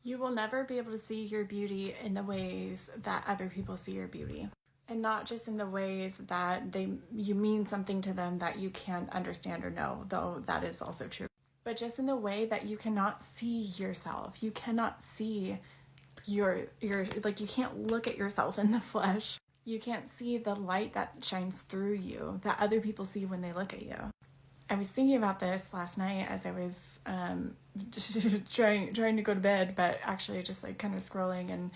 You will never be able to see your beauty in the ways that other people see your beauty. And not just in the ways that you mean something to them that you can't understand or know, though that is also true. But just in the way that you cannot see yourself. You cannot see your like, you can't look at yourself in the flesh. You can't see the light that shines through you that other people see when they look at you. I was thinking about this last night as I was trying to go to bed, but actually just like kind of scrolling and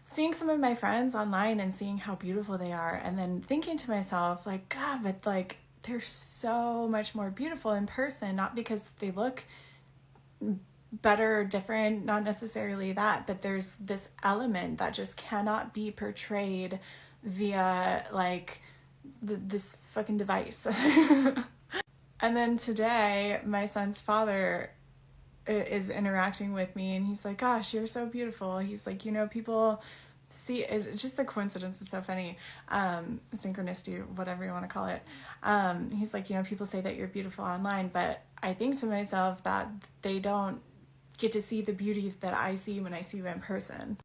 seeing some of my friends online and seeing how beautiful they are, and then thinking to myself, like, God, but like they're so much more beautiful in person, not because they look better or different, not necessarily that, but there's this element that just cannot be portrayed via like this fucking device. And then today, my son's father is interacting with me, and he's like, gosh, you're so beautiful. He's like, people see it. Just the coincidence is so funny. Synchronicity, whatever you want to call it. He's like, people say that you're beautiful online, but I think to myself that they don't get to see the beauty that I see when I see you in person.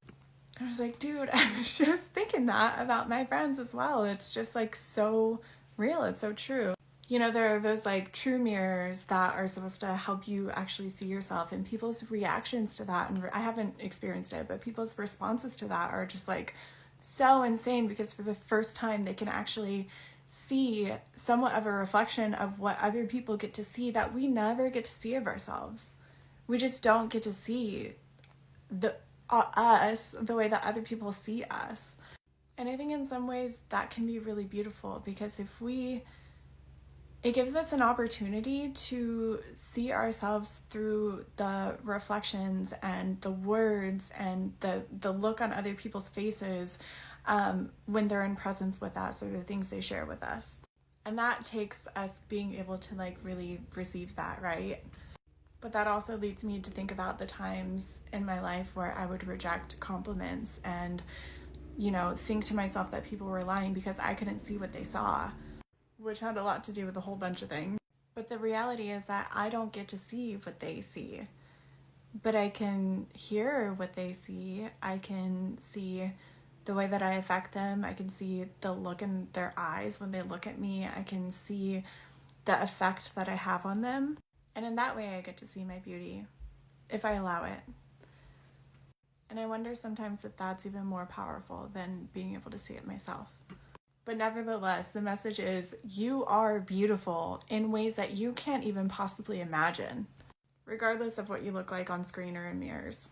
I was like, dude, I was just thinking that about my friends as well. It's just like so real. It's so true. There are those like true mirrors that are supposed to help you actually see yourself, and people's reactions to that, and I haven't experienced it, but people's responses to that are just like so insane, because for the first time they can actually see somewhat of a reflection of what other people get to see that we never get to see of ourselves. We just don't get to see us the way that other people see us. And I think in some ways that can be really beautiful, because it gives us an opportunity to see ourselves through the reflections and the words and the look on other people's faces when they're in presence with us, or the things they share with us. And that takes us being able to like really receive that, right? But that also leads me to think about the times in my life where I would reject compliments and, think to myself that people were lying because I couldn't see what they saw, which had a lot to do with a whole bunch of things. But the reality is that I don't get to see what they see, but I can hear what they see. I can see the way that I affect them. I can see the look in their eyes when they look at me. I can see the effect that I have on them. And in that way, I get to see my beauty, if I allow it. And I wonder sometimes if that's even more powerful than being able to see it myself. But nevertheless, the message is you are beautiful in ways that you can't even possibly imagine, regardless of what you look like on screen or in mirrors.